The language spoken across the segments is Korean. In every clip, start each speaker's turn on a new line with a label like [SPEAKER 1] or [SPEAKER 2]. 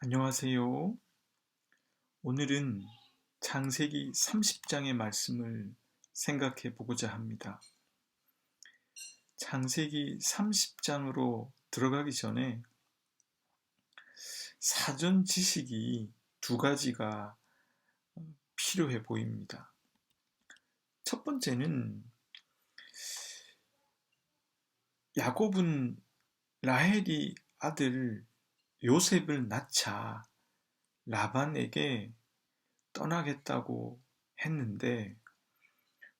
[SPEAKER 1] 안녕하세요. 오늘은 창세기 30장의 말씀을 생각해 보고자 합니다. 창세기 30장으로 들어가기 전에 사전 지식이 두 가지가 필요해 보입니다. 첫 번째는 야곱은 라헬이 아들 요셉을 낳자 라반에게 떠나겠다고 했는데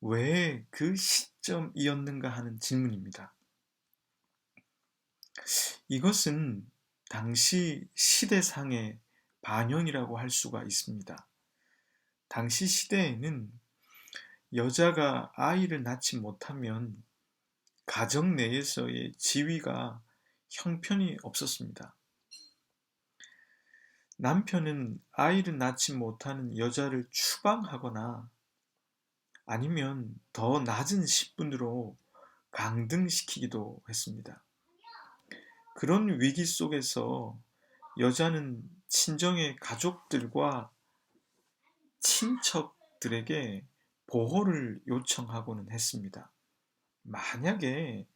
[SPEAKER 1] 왜 그 시점이었는가 하는 질문입니다. 이것은 당시 시대상의 반영이라고 할 수가 있습니다. 당시 시대에는 여자가 아이를 낳지 못하면 가정 내에서의 지위가 형편이 없었습니다. 남편은 아이를 낳지 못하는 여자를 추방하거나 아니면 더 낮은 직분으로 강등시키기도 했습니다. 그런 위기 속에서 여자는 친정의 가족들과 친척들에게 보호를 요청하고는 했습니다. 만약에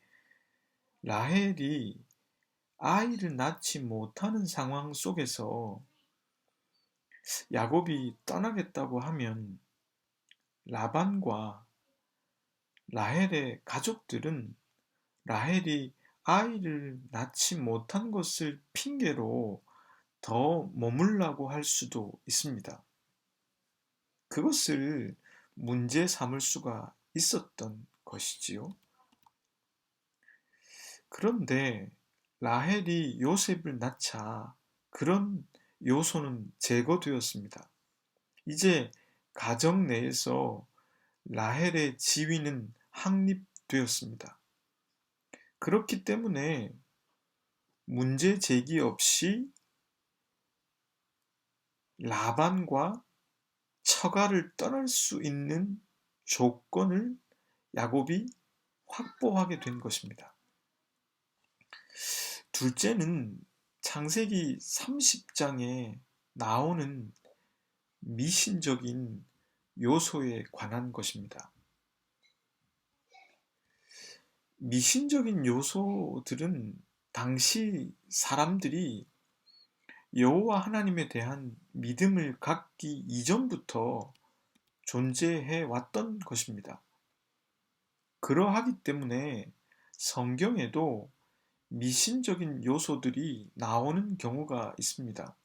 [SPEAKER 1] 라헬이 아이를 낳지 못하는 상황 속에서 야곱이 떠나겠다고 하면 라반과 라헬의 가족들은 라헬이 아이를 낳지 못한 것을 핑계로 더 머물라고 할 수도 있습니다. 그것을 문제 삼을 수가 있었던 것이지요. 그런데 라헬이 요셉을 낳자 그런 요소는 제거되었습니다. 이제 가정 내에서 라헬의 지위는 확립되었습니다. 그렇기 때문에 문제 제기 없이 라반과 처가를 떠날 수 있는 조건을 야곱이 확보하게 된 것입니다. 둘째는 창세기 30장에 나오는 미신적인 요소에 관한 것입니다. 미신적인 요소들은 당시 사람들이 여호와 하나님에 대한 믿음을 갖기 이전부터 존재해 왔던 것입니다. 그러하기 때문에 성경에도 미신적인 요소들이 나오는 경우가 있습니다.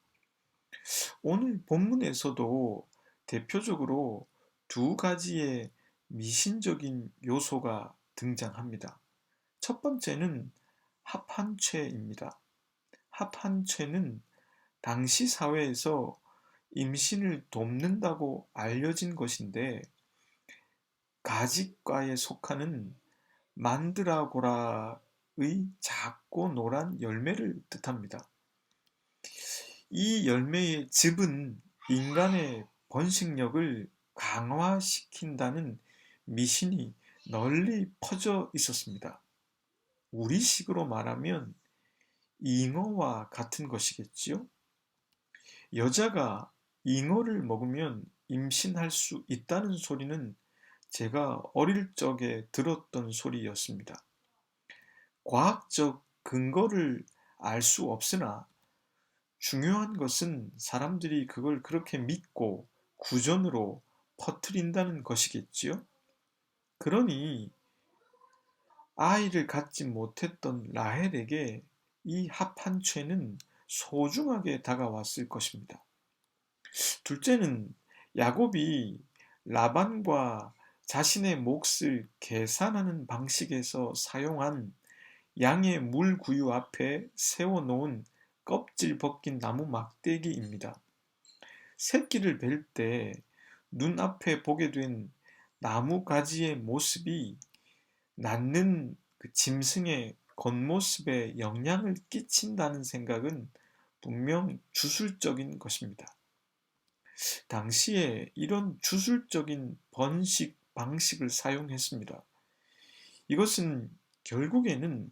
[SPEAKER 1] 오늘 본문에서도 대표적으로 두 가지의 미신적인 요소가 등장합니다. 첫 번째는 합한죄입니다. 합한죄는 당시 사회에서 임신을 돕는다고 알려진 것인데 가지과에 속하는 만드라고라의 작고 노란 열매를 뜻합니다. 이 열매의 즙은 인간의 번식력을 강화시킨다는 미신이 널리 퍼져 있었습니다. 우리식으로 말하면 잉어와 같은 것이겠지요? 여자가 잉어를 먹으면 임신할 수 있다는 소리는 제가 어릴 적에 들었던 소리였습니다. 과학적 근거를 알 수 없으나 중요한 것은 사람들이 그걸 그렇게 믿고 구전으로 퍼뜨린다는 것이겠지요? 그러니 아이를 갖지 못했던 라헬에게 이 합한죄는 소중하게 다가왔을 것입니다. 둘째는 야곱이 라반과 자신의 몫을 계산하는 방식에서 사용한 양의 물구유 앞에 세워놓은 껍질 벗긴 나무 막대기입니다. 새끼를 뵐 때 눈앞에 보게 된 나무 가지의 모습이 낳는 그 짐승의 겉모습에 영향을 끼친다는 생각은 분명 주술적인 것입니다. 당시에 이런 주술적인 번식 방식을 사용했습니다. 이것은 결국에는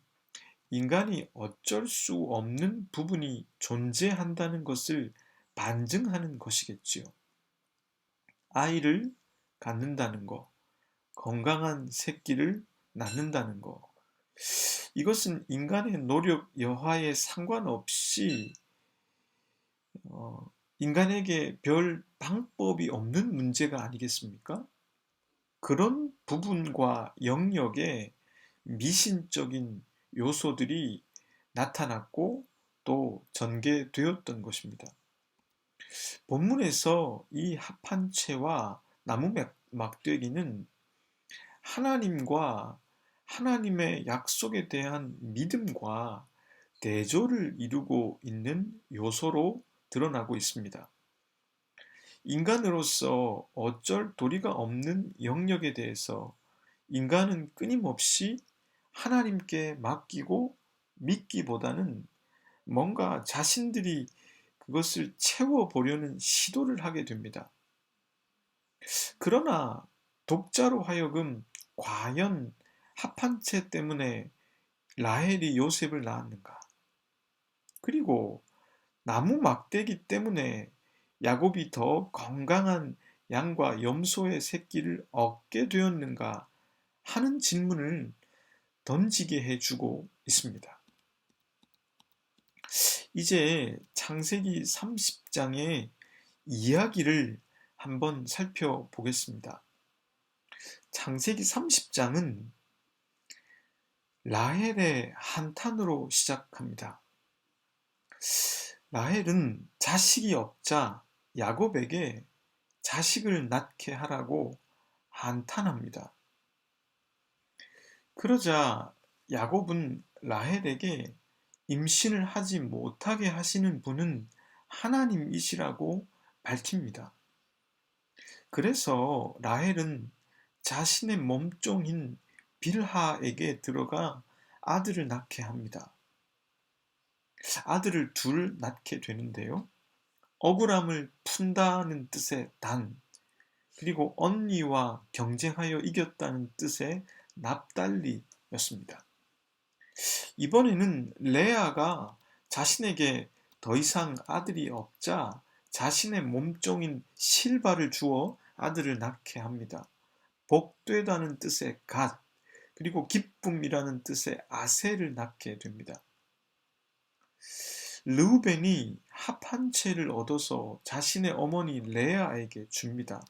[SPEAKER 1] 인간이 어쩔 수 없는 부분이 존재한다는 것을 반증하는 것이겠지요. 아이를 갖는다는 것, 건강한 새끼를 낳는다는 것, 이것은 인간의 노력 여하에 상관없이 어, 인간에게 별 방법이 없는 문제가 아니겠습니까? 그런 부분과 영역에 미신적인 요소들이 나타났고 또 전개되었던 것입니다. 본문에서 이 합한채와 나무 막대기는 하나님과 하나님의 약속에 대한 믿음과 대조를 이루고 있는 요소로 드러나고 있습니다. 인간으로서 어쩔 도리가 없는 영역에 대해서 인간은 끊임없이 하나님께 맡기고 믿기보다는 뭔가 자신들이 그것을 채워보려는 시도를 하게 됩니다. 그러나 독자로 하여금 과연 합한채 때문에 라헬이 요셉을 낳았는가? 그리고 나무 막대기 때문에 야곱이 더 건강한 양과 염소의 새끼를 얻게 되었는가 하는 질문을 던지게 해주고 있습니다. 이제 창세기 30장의 이야기를 한번 살펴보겠습니다. 창세기 30장은 라헬의 한탄으로 시작합니다. 라헬은 자식이 없자 야곱에게 자식을 낳게 하라고 한탄합니다. 그러자 야곱은 라헬에게 임신을 하지 못하게 하시는 분은 하나님이시라고 밝힙니다. 그래서 라헬은 자신의 몸종인 빌하에게 들어가 아들을 낳게 합니다. 아들을 둘 낳게 되는데요. 억울함을 푼다는 뜻의 단, 그리고 언니와 경쟁하여 이겼다는 뜻의 납달리였습니다. 이번에는 레아가 자신에게 더 이상 아들이 없자 자신의 몸종인 실바를 주어 아들을 낳게 합니다. 복되다는 뜻의 갓, 그리고 기쁨이라는 뜻의 아셀을 낳게 됩니다. 르우벤이 합한채를 얻어서 자신의 어머니 레아에게 줍니다.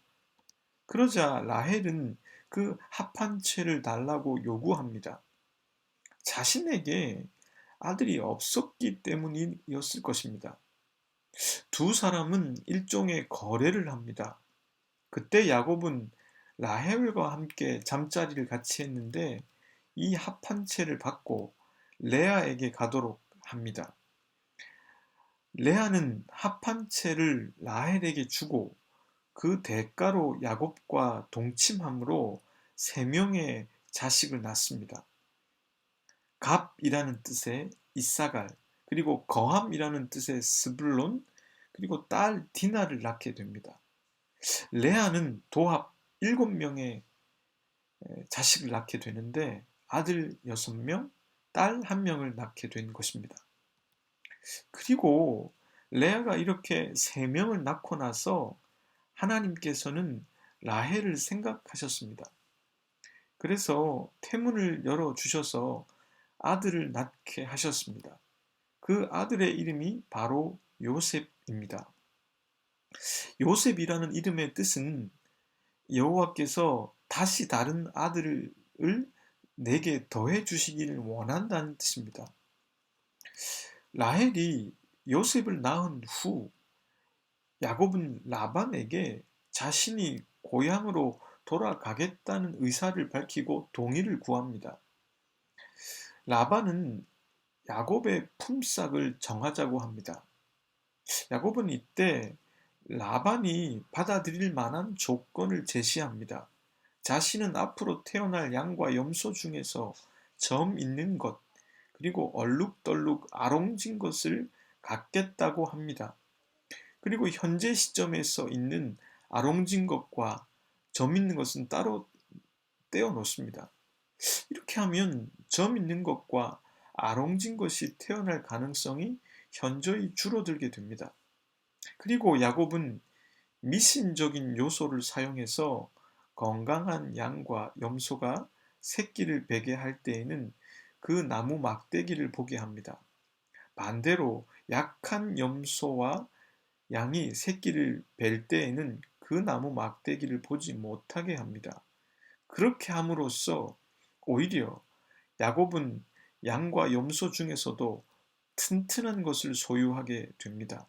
[SPEAKER 1] 그러자 라헬은 그 합한채를 달라고 요구합니다. 자신에게 아들이 없었기 때문이었을 것입니다. 두 사람은 일종의 거래를 합니다. 그때 야곱은 라헬과 함께 잠자리를 같이 했는데 이 합한채를 받고 레아에게 가도록 합니다. 레아는 합한채를 라헬에게 주고 그 대가로 야곱과 동침함으로 3명의 자식을 낳습니다. 갑이라는 뜻의 이사갈, 그리고 거함이라는 뜻의 스불론, 그리고 딸 디나를 낳게 됩니다. 레아는 도합 7명의 자식을 낳게 되는데 아들 6명, 딸 1명을 낳게 된 것입니다. 그리고 레아가 이렇게 3명을 낳고 나서 하나님께서는 라헬을 생각하셨습니다. 그래서 태문을 열어주셔서 아들을 낳게 하셨습니다. 그 아들의 이름이 바로 요셉입니다. 요셉이라는 이름의 뜻은 여호와께서 다시 다른 아들을 내게 더해 주시기를 원한다는 뜻입니다. 라헬이 요셉을 낳은 후 야곱은 라반에게 자신이 고향으로 돌아가겠다는 의사를 밝히고 동의를 구합니다. 라반은 야곱의 품삯을 정하자고 합니다. 야곱은 이때 라반이 받아들일 만한 조건을 제시합니다. 자신은 앞으로 태어날 양과 염소 중에서 점 있는 것, 그리고 얼룩덜룩 아롱진 것을 갖겠다고 합니다. 그리고 현재 시점에서 있는 아롱진 것과 점 있는 것은 따로 떼어 놓습니다. 이렇게 하면 점 있는 것과 아롱진 것이 태어날 가능성이 현저히 줄어들게 됩니다. 그리고 야곱은 미신적인 요소를 사용해서 건강한 양과 염소가 새끼를 베게 할 때에는 그 나무 막대기를 보게 합니다. 반대로 약한 염소와 양이 새끼를 벨 때에는 그 나무 막대기를 보지 못하게 합니다. 그렇게 함으로써 오히려 야곱은 양과 염소 중에서도 튼튼한 것을 소유하게 됩니다.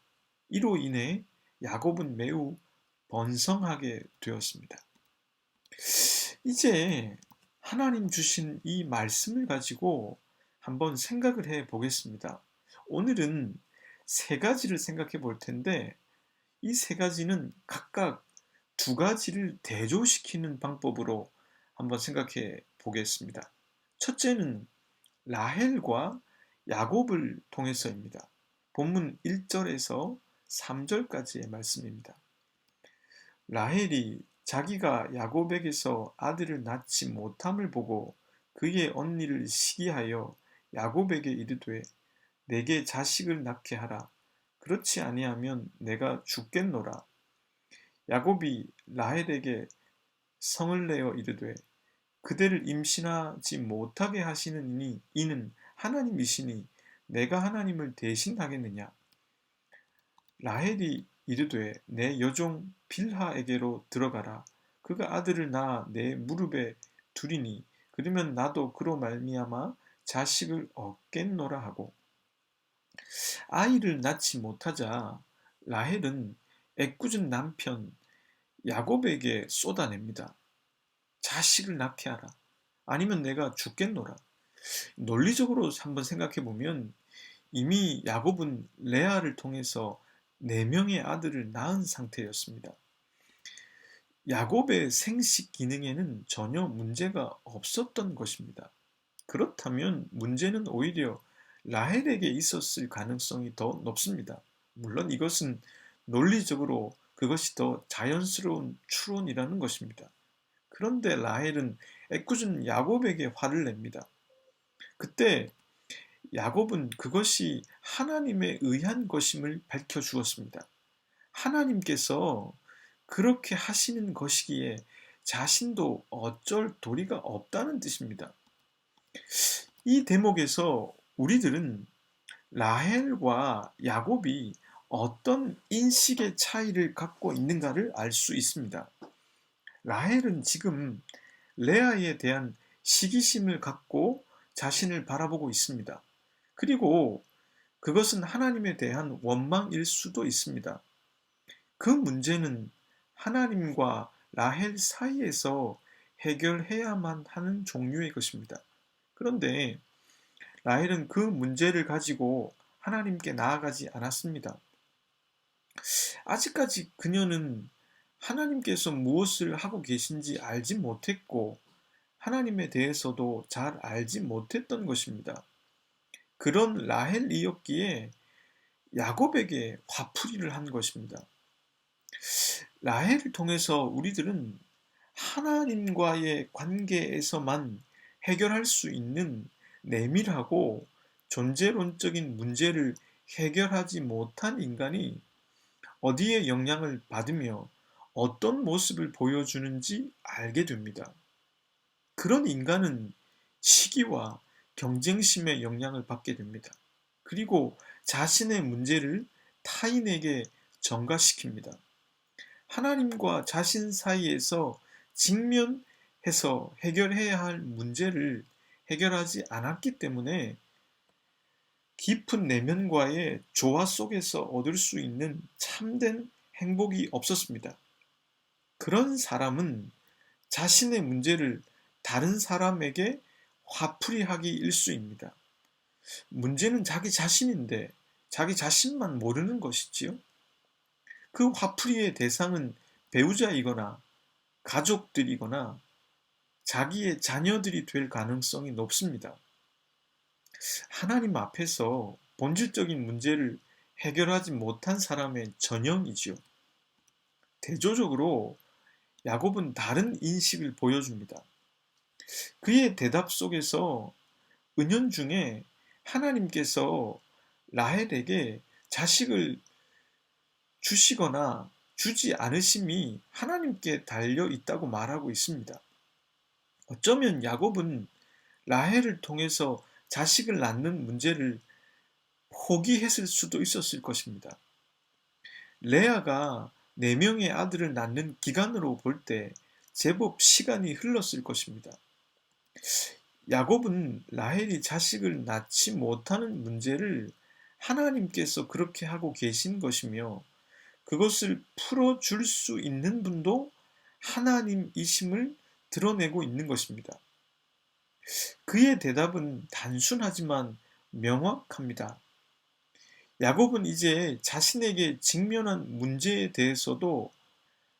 [SPEAKER 1] 이로 인해 야곱은 매우 번성하게 되었습니다. 이제 하나님 주신 이 말씀을 가지고 한번 생각을 해 보겠습니다. 오늘은 세 가지를 생각해 볼 텐데 이 세 가지는 각각 두 가지를 대조시키는 방법으로 한번 생각해 보겠습니다. 첫째는 라헬과 야곱을 통해서입니다. 본문 1절에서 3절까지의 말씀입니다. 라헬이 자기가 야곱에게서 아들을 낳지 못함을 보고 그의 언니를 시기하여 야곱에게 이르되 내게 자식을 낳게 하라. 그렇지 아니하면 내가 죽겠노라. 야곱이 라헬에게 성을 내어 이르되 그대를 임신하지 못하게 하시는 이는 하나님이시니 내가 하나님을 대신하겠느냐. 라헬이 이르되 내 여종 빌하에게로 들어가라. 그가 아들을 낳아 내 무릎에 두리니 그러면 나도 그로 말미암아 자식을 얻겠노라 하고 아이를 낳지 못하자 라헬은 애꿎은 남편 야곱에게 쏟아냅니다. 자식을 낳게 하라. 아니면 내가 죽겠노라. 논리적으로 한번 생각해 보면 이미 야곱은 레아를 통해서 4명의 아들을 낳은 상태였습니다. 야곱의 생식 기능에는 전혀 문제가 없었던 것입니다. 그렇다면 문제는 오히려 라헬에게 있었을 가능성이 더 높습니다. 물론 이것은 논리적으로 그것이 더 자연스러운 추론이라는 것입니다. 그런데 라헬은 애꿎은 야곱에게 화를 냅니다. 그때 야곱은 그것이 하나님에 의한 것임을 밝혀 주었습니다. 하나님께서 그렇게 하시는 것이기에 자신도 어쩔 도리가 없다는 뜻입니다. 이 대목에서 우리들은 라헬과 야곱이 어떤 인식의 차이를 갖고 있는가를 알 수 있습니다. 라헬은 지금 레아에 대한 시기심을 갖고 자신을 바라보고 있습니다. 그리고 그것은 하나님에 대한 원망일 수도 있습니다. 그 문제는 하나님과 라헬 사이에서 해결해야만 하는 종류의 것입니다. 그런데 라헬은 그 문제를 가지고 하나님께 나아가지 않았습니다. 아직까지 그녀는 하나님께서 무엇을 하고 계신지 알지 못했고 하나님에 대해서도 잘 알지 못했던 것입니다. 그런 라헬이었기에 야곱에게 화풀이를 한 것입니다. 라헬을 통해서 우리들은 하나님과의 관계에서만 해결할 수 있는 내밀하고 존재론적인 문제를 해결하지 못한 인간이 어디에 영향을 받으며 어떤 모습을 보여주는지 알게 됩니다. 그런 인간은 시기와 경쟁심의 영향을 받게 됩니다. 그리고 자신의 문제를 타인에게 전가시킵니다. 하나님과 자신 사이에서 직면해서 해결해야 할 문제를 해결하지 않았기 때문에 깊은 내면과의 조화 속에서 얻을 수 있는 참된 행복이 없었습니다. 그런 사람은 자신의 문제를 다른 사람에게 화풀이하기 일쑤입니다. 문제는 자기 자신인데 자기 자신만 모르는 것이지요. 그 화풀이의 대상은 배우자이거나 가족들이거나 자기의 자녀들이 될 가능성이 높습니다. 하나님 앞에서 본질적인 문제를 해결하지 못한 사람의 전형이지요. 대조적으로 야곱은 다른 인식을 보여줍니다. 그의 대답 속에서 은연중에 하나님께서 라헬에게 자식을 주시거나 주지 않으심이 하나님께 달려 있다고 말하고 있습니다. 어쩌면 야곱은 라헬을 통해서 자식을 낳는 문제를 포기했을 수도 있었을 것입니다. 레아가 4명의 아들을 낳는 기간으로 볼 때 제법 시간이 흘렀을 것입니다. 야곱은 라헬이 자식을 낳지 못하는 문제를 하나님께서 그렇게 하고 계신 것이며 그것을 풀어줄 수 있는 분도 하나님이심을 드러내고 있는 것입니다. 그의 대답은 단순하지만 명확합니다. 야곱은 이제 자신에게 직면한 문제에 대해서도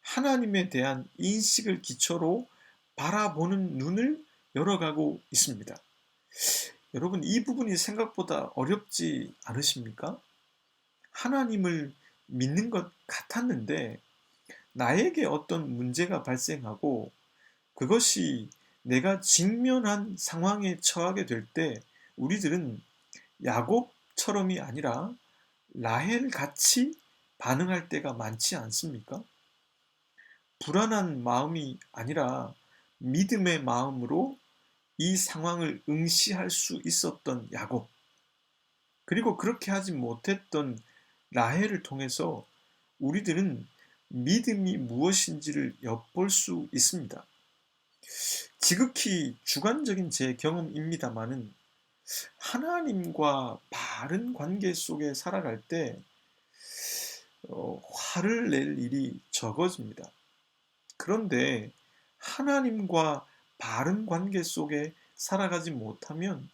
[SPEAKER 1] 하나님에 대한 인식을 기초로 바라보는 눈을 열어가고 있습니다. 여러분, 이 부분이 생각보다 어렵지 않으십니까? 하나님을 믿는 것 같았는데 나에게 어떤 문제가 발생하고 그것이 내가 직면한 상황에 처하게 될 때 우리들은 야곱처럼이 아니라 라헬 같이 반응할 때가 많지 않습니까? 불안한 마음이 아니라 믿음의 마음으로 이 상황을 응시할 수 있었던 야곱, 그리고 그렇게 하지 못했던 라헬을 통해서 우리들은 믿음이 무엇인지를 엿볼 수 있습니다. 지극히 주관적인 제 경험입니다마는 하나님과 바른 관계 속에 살아갈 때 화를 낼 일이 적어집니다. 그런데 하나님과 바른 관계 속에 살아가지 못하면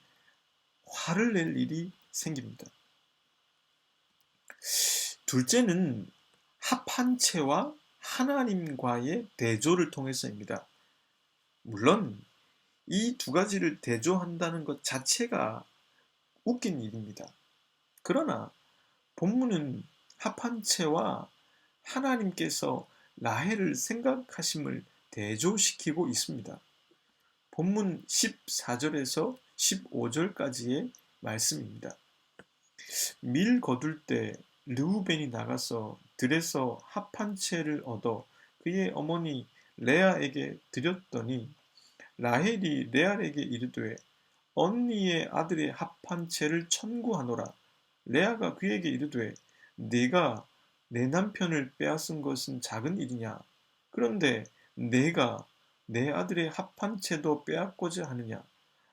[SPEAKER 1] 화를 낼 일이 생깁니다. 둘째는 합한체와 하나님과의 대조를 통해서입니다. 물론 이 두 가지를 대조한다는 것 자체가 웃긴 일입니다. 그러나 본문은 합한체와 하나님께서 라헬을 생각하심을 대조시키고 있습니다. 본문 14절에서 15절까지의 말씀입니다. 밀 거둘 때 르우벤이 나가서 들에서 합한채를 얻어 그의 어머니 레아에게 드렸더니 라헬이 레알에게 이르되 언니의 아들의 합한채를 청구하노라. 레아가 그에게 이르되 네가 내 남편을 빼앗은 것은 작은 일이냐? 그런데 내가 내 아들의 합한채도 빼앗고자 하느냐?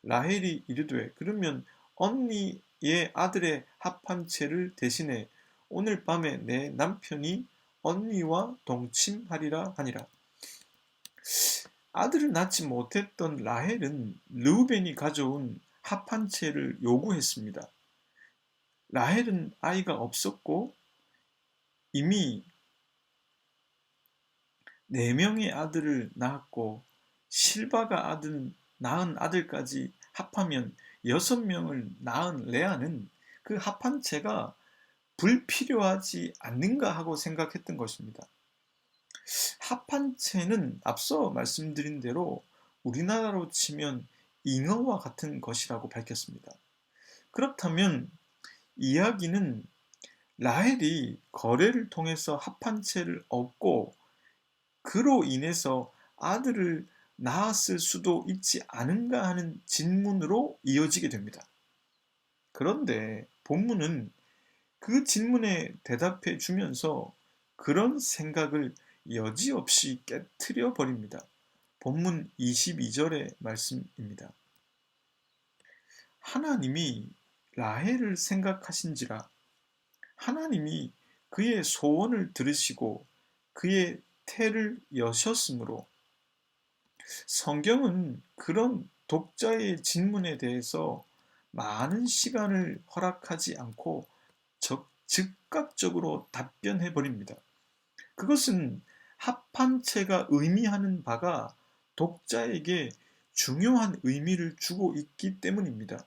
[SPEAKER 1] 라헬이 이르되 그러면 언니의 아들의 합한채를 대신해 오늘 밤에 내 남편이 언니와 동침하리라 하니라. 아들을 낳지 못했던 라헬은 르우벤이 가져온 합한채를 요구했습니다. 라헬은 아이가 없었고 이미 4명의 아들을 낳았고 실바가 낳은 아들까지 합하면 6명을 낳은 레아는 그 합한채가 불필요하지 않는가 하고 생각했던 것입니다. 합한채는 앞서 말씀드린 대로 우리나라로 치면 잉어와 같은 것이라고 밝혔습니다. 그렇다면 이야기는 라헬이 거래를 통해서 합한채를 얻고 그로 인해서 아들을 낳았을 수도 있지 않은가 하는 질문으로 이어지게 됩니다. 그런데 본문은 그 질문에 대답해 주면서 그런 생각을 여지없이 깨트려 버립니다. 본문 22절의 말씀입니다. 하나님이 라헬을 생각하신지라 하나님이 그의 소원을 들으시고 그의 태를 여셨으므로. 성경은 그런 독자의 질문에 대해서 많은 시간을 허락하지 않고 즉각적으로 답변해 버립니다. 그것은 합한체가 의미하는 바가 독자에게 중요한 의미를 주고 있기 때문입니다.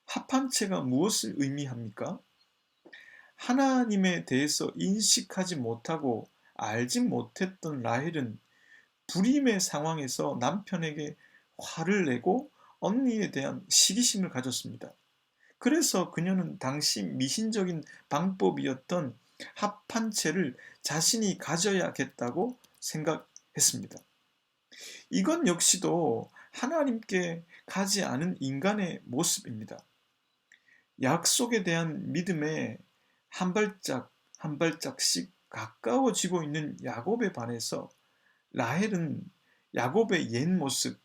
[SPEAKER 1] 합한체가 무엇을 의미합니까? 하나님에 대해서 인식하지 못하고 알지 못했던 라헬은 불임의 상황에서 남편에게 화를 내고 언니에 대한 시기심을 가졌습니다. 그래서 그녀는 당시 미신적인 방법이었던 합한 채를 자신이 가져야겠다고 생각했습니다. 이건 역시도 하나님께 가지 않은 인간의 모습입니다. 약속에 대한 믿음에 한 발짝 한 발짝씩 가까워지고 있는 야곱에 반해서 라헬은 야곱의 옛 모습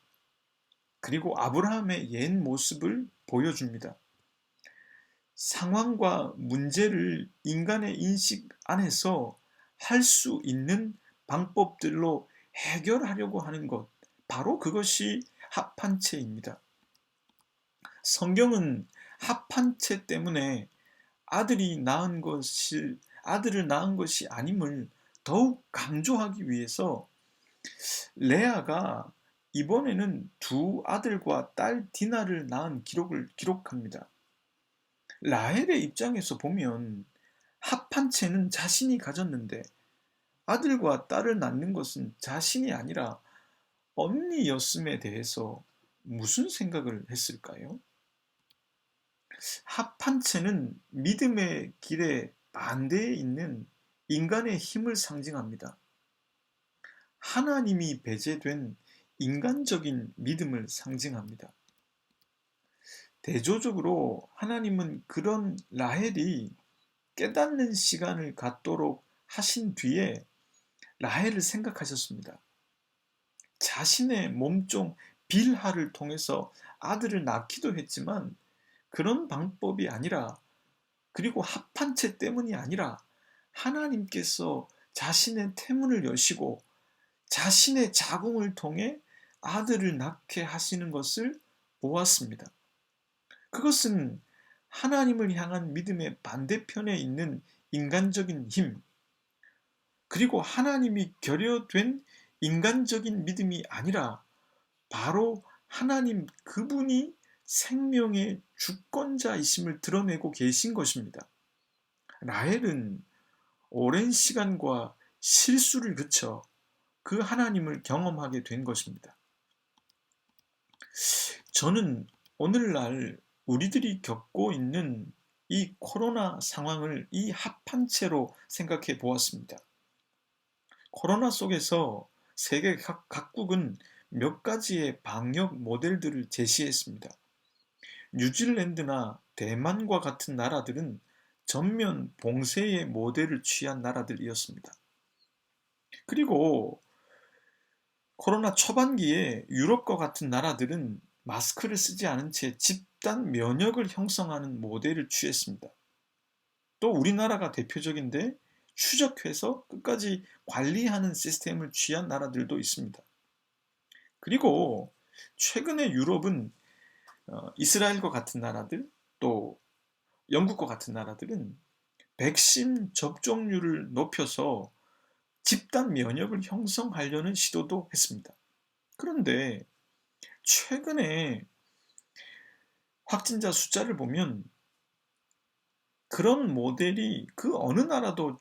[SPEAKER 1] 그리고 아브라함의 옛 모습을 보여줍니다. 상황과 문제를 인간의 인식 안에서 할 수 있는 방법들로 해결하려고 하는 것, 바로 그것이 합한체입니다. 성경은 합한체 때문에 아들을 낳은 것이 아님을 더욱 강조하기 위해서 레아가 이번에는 두 아들과 딸 디나를 낳은 기록을 기록합니다. 라헬의 입장에서 보면 합한 채는 자신이 가졌는데 아들과 딸을 낳는 것은 자신이 아니라 언니였음에 대해서 무슨 생각을 했을까요? 합한 채는 믿음의 길에 반대에 있는 인간의 힘을 상징합니다. 하나님이 배제된 인간적인 믿음을 상징합니다. 대조적으로 하나님은 그런 라헬이 깨닫는 시간을 갖도록 하신 뒤에 라헬을 생각하셨습니다. 자신의 몸종 빌하를 통해서 아들을 낳기도 했지만 그런 방법이 아니라, 그리고 합한 채 때문이 아니라 하나님께서 자신의 태문을 여시고 자신의 자궁을 통해 아들을 낳게 하시는 것을 보았습니다. 그것은 하나님을 향한 믿음의 반대편에 있는 인간적인 힘, 그리고 하나님이 결여된 인간적인 믿음이 아니라 바로 하나님 그분이 생명의 주권자이심을 드러내고 계신 것입니다. 라헬은 오랜 시간과 실수를 거쳐 그 하나님을 경험하게 된 것입니다. 저는 오늘날 우리들이 겪고 있는 이 코로나 상황을 이 합한 채로 생각해 보았습니다. 코로나 속에서 세계 각국은 몇 가지의 방역 모델들을 제시했습니다. 뉴질랜드나 대만과 같은 나라들은 전면 봉쇄의 모델을 취한 나라들이었습니다. 그리고 코로나 초반기에 유럽과 같은 나라들은 마스크를 쓰지 않은 채 집단 면역을 형성하는 모델을 취했습니다. 또 우리나라가 대표적인데 추적해서 끝까지 관리하는 시스템을 취한 나라들도 있습니다. 그리고 최근에 유럽은 이스라엘과 같은 나라들, 또 영국과 같은 나라들은 백신 접종률을 높여서 집단 면역을 형성하려는 시도도 했습니다. 그런데 최근에 확진자 숫자를 보면 그런 모델이 그 어느 나라도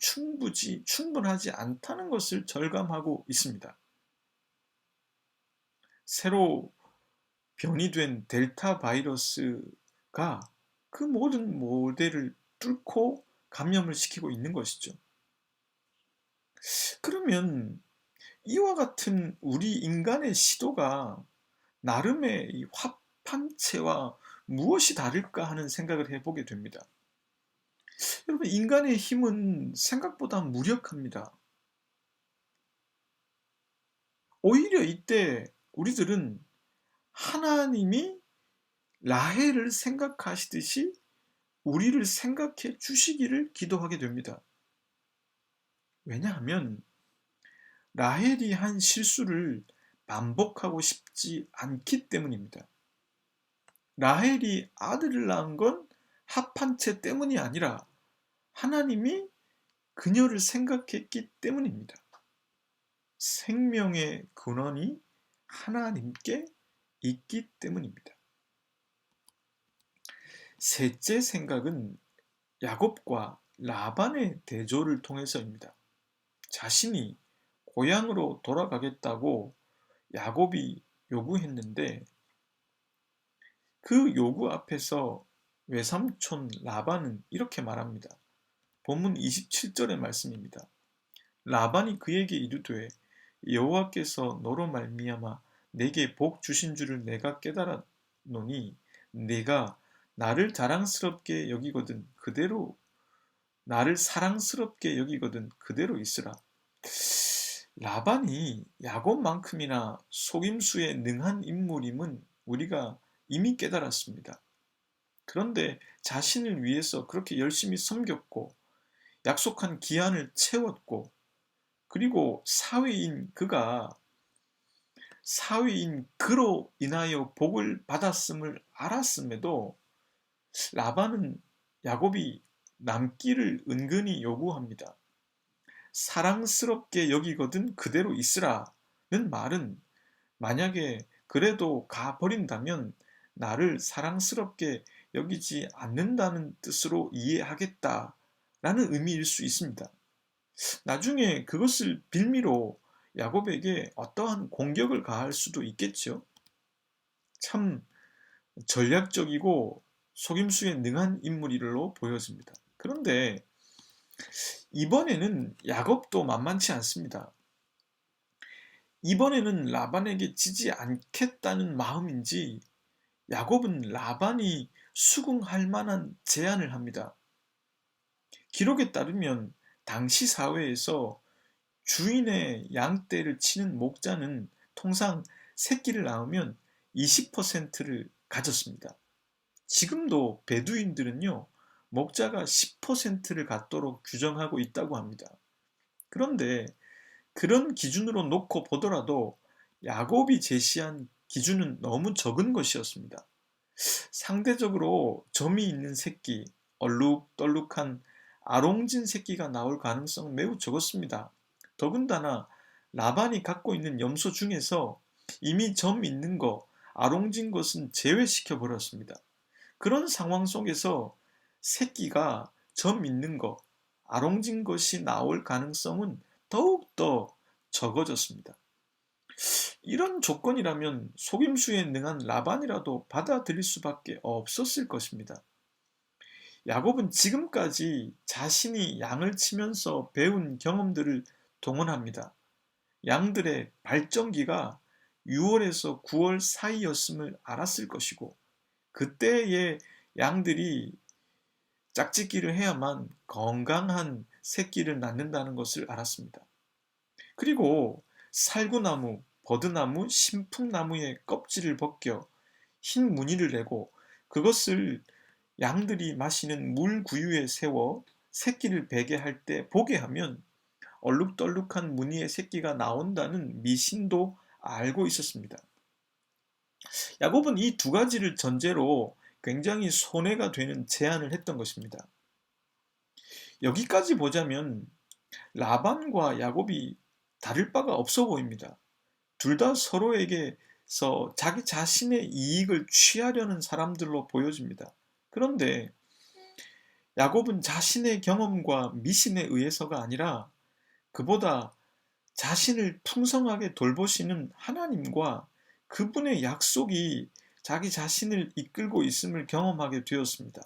[SPEAKER 1] 충분하지 않다는 것을 절감하고 있습니다. 새로 변이된 델타 바이러스가 그 모든 모델을 뚫고 감염을 시키고 있는 것이죠. 그러면 이와 같은 우리 인간의 시도가 나름의 이 화판체와 무엇이 다를까 하는 생각을 해보게 됩니다. 여러분, 인간의 힘은 생각보다 무력합니다. 오히려 이때 우리들은 하나님이 라헬을 생각하시듯이 우리를 생각해 주시기를 기도하게 됩니다. 왜냐하면 라헬이 한 실수를 반복하고 싶지 않기 때문입니다. 라헬이 아들을 낳은 건 합한 채 때문이 아니라 하나님이 그녀를 생각했기 때문입니다. 생명의 근원이 하나님께 있기 때문입니다. 셋째 생각은 야곱과 라반의 대조를 통해서입니다. 자신이 고향으로 돌아가겠다고 야곱이 요구했는데 그 요구 앞에서 외삼촌 라반은 이렇게 말합니다. 본문 27절의 말씀입니다. 라반이 그에게 이르되 여호와께서 너로 말미암아 내게 복 주신 줄을 내가 깨달았노니 내가 나를 자랑스럽게 여기거든 그대로 나를 사랑스럽게 여기거든 그대로 있으라. 라반이 야곱만큼이나 속임수에 능한 인물임은 우리가 이미 깨달았습니다. 그런데 자신을 위해서 그렇게 열심히 섬겼고 약속한 기한을 채웠고 그리고 사위인 그로 인하여 복을 받았음을 알았음에도 라반은 야곱이 남기를 은근히 요구합니다. 사랑스럽게 여기거든 그대로 있으라는 말은 만약에 그래도 가버린다면 나를 사랑스럽게 여기지 않는다는 뜻으로 이해하겠다라는 의미일 수 있습니다. 나중에 그것을 빌미로 야곱에게 어떠한 공격을 가할 수도 있겠죠. 참 전략적이고 속임수에 능한 인물로 보여집니다. 그런데 이번에는 야곱도 만만치 않습니다. 이번에는 라반에게 지지 않겠다는 마음인지 야곱은 라반이 수긍할 만한 제안을 합니다. 기록에 따르면 당시 사회에서 주인의 양떼를 치는 목자는 통상 새끼를 낳으면 20%를 가졌습니다. 지금도 베두인들은요, 목자가 10%를 갖도록 규정하고 있다고 합니다. 그런데 그런 기준으로 놓고 보더라도 야곱이 제시한 기준은 너무 적은 것이었습니다. 상대적으로 점이 있는 새끼, 얼룩덜룩한 아롱진 새끼가 나올 가능성은 매우 적었습니다. 더군다나 라반이 갖고 있는 염소 중에서 이미 점 있는 거, 아롱진 것은 제외시켜 버렸습니다. 그런 상황 속에서 새끼가 점 있는 거, 아롱진 것이 나올 가능성은 더욱더 적어졌습니다. 이런 조건이라면 속임수에 능한 라반이라도 받아들일 수밖에 없었을 것입니다. 야곱은 지금까지 자신이 양을 치면서 배운 경험들을 동원합니다. 양들의 발정기가 6월에서 9월 사이였음을 알았을 것이고 그때의 양들이 짝짓기를 해야만 건강한 새끼를 낳는다는 것을 알았습니다. 그리고 살구나무, 버드나무, 신풍나무의 껍질을 벗겨 흰 무늬를 내고 그것을 양들이 마시는 물 구유에 세워 새끼를 베게 할 때 보게 하면 얼룩덜룩한 무늬의 새끼가 나온다는 미신도 알고 있었습니다. 야곱은 이 두 가지를 전제로 굉장히 손해가 되는 제안을 했던 것입니다. 여기까지 보자면 라반과 야곱이 다를 바가 없어 보입니다. 둘 다 서로에게서 자기 자신의 이익을 취하려는 사람들로 보여집니다. 그런데 야곱은 자신의 경험과 미신에 의해서가 아니라 그보다 자신을 풍성하게 돌보시는 하나님과 그분의 약속이 자기 자신을 이끌고 있음을 경험하게 되었습니다.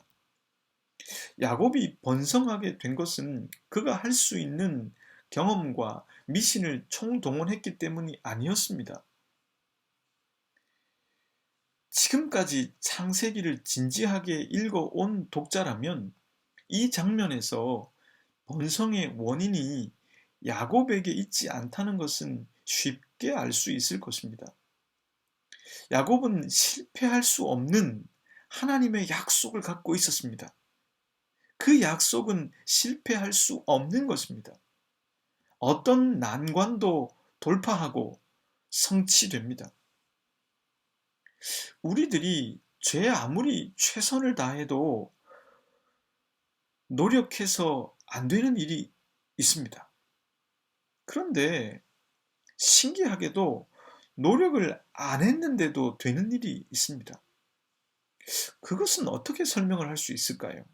[SPEAKER 1] 야곱이 번성하게 된 것은 그가 할 수 있는 경험과 미신을 총동원했기 때문이 아니었습니다. 지금까지 창세기를 진지하게 읽어온 독자라면 이 장면에서 번성의 원인이 야곱에게 있지 않다는 것은 쉽게 알 수 있을 것입니다. 야곱은 실패할 수 없는 하나님의 약속을 갖고 있었습니다. 그 약속은 실패할 수 없는 것입니다. 어떤 난관도 돌파하고 성취됩니다. 우리들이 죄 아무리 최선을 다해도 노력해서 안 되는 일이 있습니다. 그런데 신기하게도 노력을 안 했는데도 되는 일이 있습니다. 그것은 어떻게 설명을 할 수 있을까요?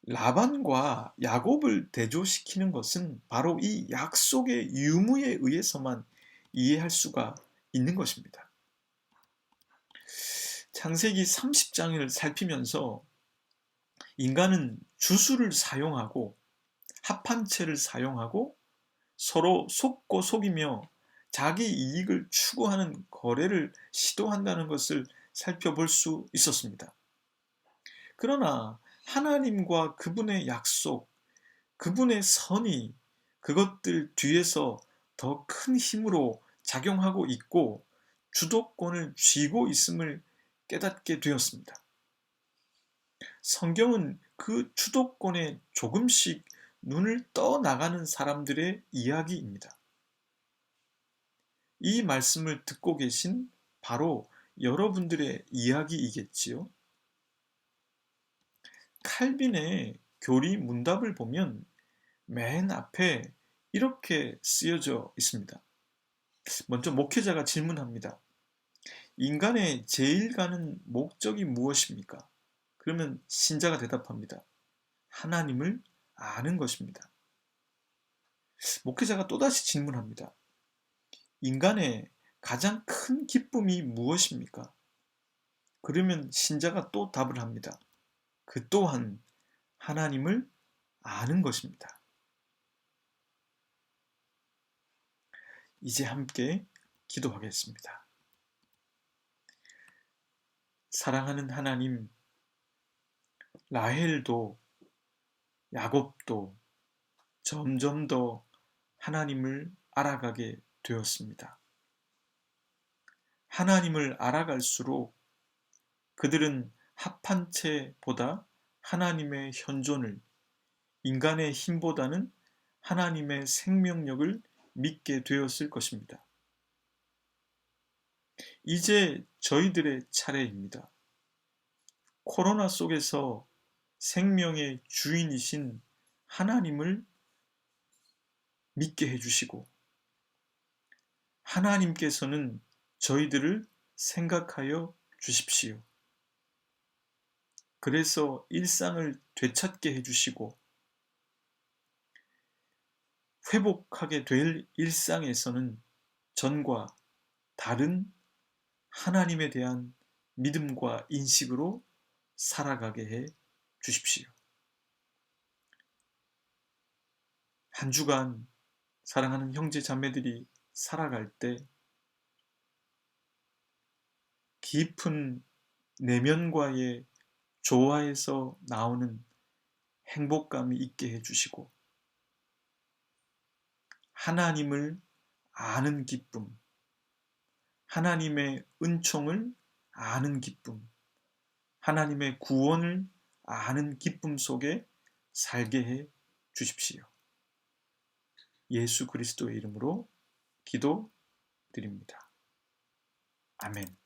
[SPEAKER 1] 라반과 야곱을 대조시키는 것은 바로 이 약속의 유무에 의해서만 이해할 수가 있는 것입니다. 창세기 30장을 살피면서 인간은 주술을 사용하고 합한체를 사용하고 서로 속고 속이며 자기 이익을 추구하는 거래를 시도한다는 것을 살펴볼 수 있었습니다. 그러나 하나님과 그분의 약속, 그분의 선이 그것들 뒤에서 더 큰 힘으로 작용하고 있고 주도권을 쥐고 있음을 깨닫게 되었습니다. 성경은 그 주도권에 조금씩 눈을 떠나가는 사람들의 이야기입니다. 이 말씀을 듣고 계신 바로 여러분들의 이야기이겠지요. 칼빈의 교리 문답을 보면 맨 앞에 이렇게 쓰여져 있습니다. 먼저 목회자가 질문합니다. 인간의 제일 가는 목적이 무엇입니까? 그러면 신자가 대답합니다. 하나님을 아는 것입니다. 목회자가 또다시 질문합니다. 인간의 가장 큰 기쁨이 무엇입니까? 그러면 신자가 또 답을 합니다. 그 또한 하나님을 아는 것입니다. 이제 함께 기도하겠습니다. 사랑하는 하나님, 라헬도 야곱도 점점 더 하나님을 알아가게 되었습니다. 하나님을 알아갈수록 그들은 합한체보다 하나님의 현존을, 인간의 힘보다는 하나님의 생명력을 믿게 되었을 것입니다. 이제 저희들의 차례입니다. 코로나 속에서 생명의 주인이신 하나님을 믿게 해주시고, 하나님께서는 저희들을 생각하여 주십시오. 그래서 일상을 되찾게 해주시고, 회복하게 될 일상에서는 전과 다른 하나님에 대한 믿음과 인식으로 살아가게 해 주십시오. 한 주간 사랑하는 형제 자매들이 살아갈 때 깊은 내면과의 조화에서 나오는 행복감이 있게 해주시고, 하나님을 아는 기쁨, 하나님의 은총을 아는 기쁨, 하나님의 구원을 아는 기쁨 속에 살게 해 주십시오. 예수 그리스도의 이름으로 기도드립니다. 아멘.